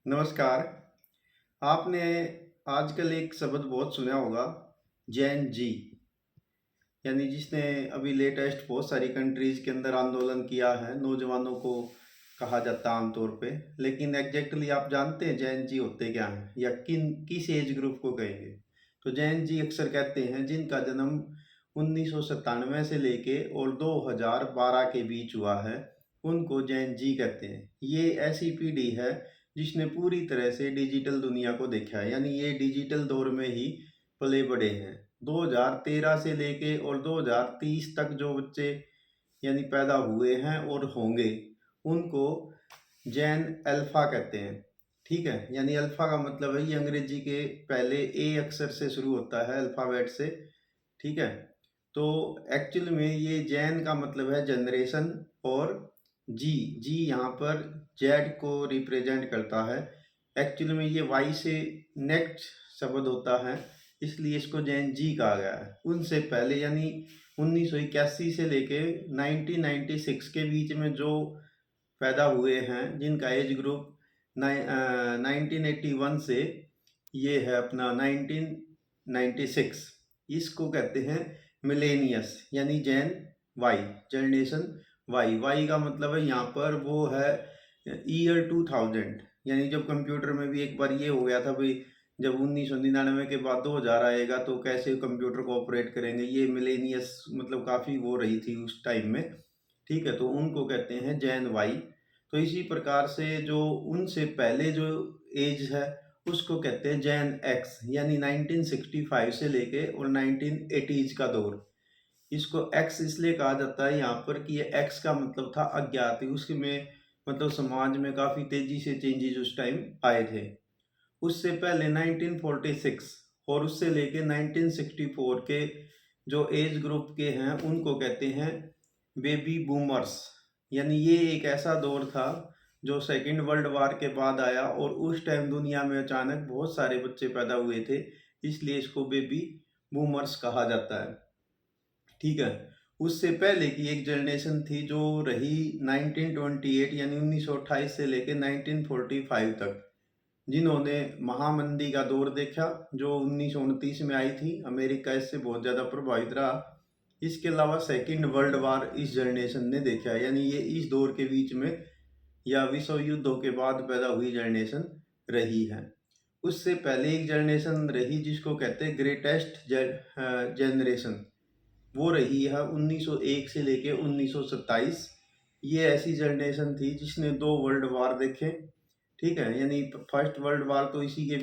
नमस्कार। आपने आजकल एक शब्द बहुत सुना होगा, जैन जी। यानी जिसने अभी लेटेस्ट बहुत सारी कंट्रीज के अंदर आंदोलन किया है, नौजवानों को कहा जाता है आमतौर पे। लेकिन एग्जैक्टली आप जानते हैं जैन जी होते क्या हैं या किस एज ग्रुप को कहेंगे? तो जैन जी अक्सर कहते हैं जिनका जन्म 1997 से लेके और 2012 के बीच हुआ है, उनको जैन जी कहते हैं। ये ऐसी पीढ़ी है जिसने पूरी तरह से डिजिटल दुनिया को देखा है, यानी ये डिजिटल दौर में ही पले बड़े हैं। 2013 से लेके और 2030 तक जो बच्चे यानी पैदा हुए हैं और होंगे, उनको जैन अल्फा कहते हैं। ठीक है, यानी अल्फा का मतलब है ये अंग्रेजी के पहले ए अक्षर से शुरू होता है, अल्फाबेट से। ठीक है, तो एक्चुअल में ये जैन का मतलब है जनरेशन, और जी जी यहाँ पर जेड को रिप्रेजेंट करता है। एक्चुअल में ये वाई से नेक्स्ट शब्द होता है, इसलिए इसको जैन जी कहा गया है। उनसे पहले यानी 1981 से लेके 1996 के बीच में जो पैदा हुए हैं, जिनका एज ग्रुप 1981 से ये है अपना 1996, इसको कहते हैं मिलेनियस, यानी gen Y, generation Y. Y का मतलब है यहाँ पर वो है ईयर 2000, यानी जब कंप्यूटर में भी एक बार ये हो गया था भाई, जब 1999 के बाद 2000 आएगा तो कैसे कंप्यूटर को ऑपरेट करेंगे, ये मिलेनियस मतलब काफ़ी वो रही थी उस टाइम में। ठीक है, तो उनको कहते हैं जैन वाई। तो इसी प्रकार से जो उनसे पहले जो एज है उसको कहते हैं जैन एक्स, यानी 1965 से लेके और 1980s का दौर। इसको एक्स इसलिए कहा जाता है यहाँ पर कि ये एक्स का मतलब था अज्ञात, उसके में मतलब समाज में काफ़ी तेजी से चेंजेस उस टाइम आए थे। उससे पहले 1946 और उससे लेके 1964 के जो एज ग्रुप के हैं उनको कहते हैं बेबी बूमर्स। यानी ये एक ऐसा दौर था जो सेकेंड वर्ल्ड वार के बाद आया, और उस टाइम दुनिया में अचानक बहुत सारे बच्चे पैदा हुए थे, इसलिए इसको बेबी बूमर्स कहा जाता है। ठीक है, उससे पहले की एक जनरेशन थी जो रही 1928 यानी 1928 से लेके 1945 तक, जिन्होंने महामंदी का दौर देखा जो 1929 में आई थी। अमेरिका इससे बहुत ज़्यादा प्रभावित रहा। इसके अलावा सेकेंड वर्ल्ड वार इस जनरेशन ने देखा, यानी ये इस दौर के बीच में या विश्व युद्धों के बाद पैदा हुई जनरेशन रही है। उससे पहले एक जनरेशन रही जिसको कहते हैं ग्रेटेस्ट जनरेशन, वो रही है 1901 से लेके 1927। ये ऐसी जनरेशन थी जिसने दो वर्ल्ड वार देखे। ठीक है, यानी फर्स्ट वर्ल्ड वार तो इसी के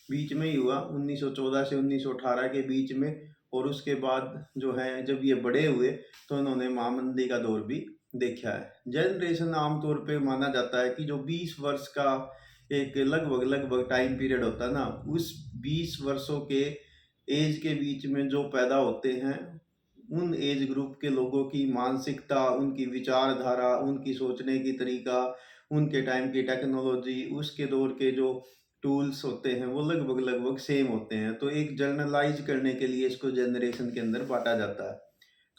बीच में ही हुआ 1914 से 1918 के बीच में, और उसके बाद जो है जब ये बड़े हुए तो इन्होंने महामंदी का दौर भी देखा है। जनरेशन आमतौर पे माना जाता है कि जो 20 वर्ष का एक लगभग लगभग टाइम पीरियड होता है ना, उस 20 वर्षों के एज के बीच में जो पैदा होते हैं, उन एज ग्रुप के लोगों की मानसिकता, उनकी विचारधारा, उनकी सोचने की तरीका, उनके टाइम की टेक्नोलॉजी, उसके दौर के जो टूल्स होते हैं वो लगभग लगभग सेम होते हैं। तो एक जर्नलाइज करने के लिए इसको जनरेशन के अंदर बांटा जाता है।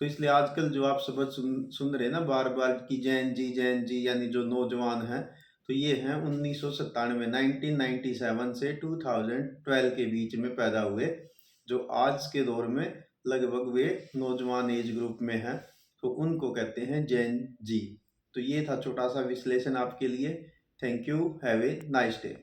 तो इसलिए आजकल जो आप शब्द सुन रहे हैं ना बार बार कि जैन जी यानी जो नौजवान हैं, तो ये हैं 1997 1997 से 2012 के बीच में पैदा हुए, जो आज के दौर में लगभग वे नौजवान एज ग्रुप में हैं, तो उनको कहते हैं जैन जी। तो ये था छोटा सा विश्लेषण आपके लिए। Thank you, have a nice day.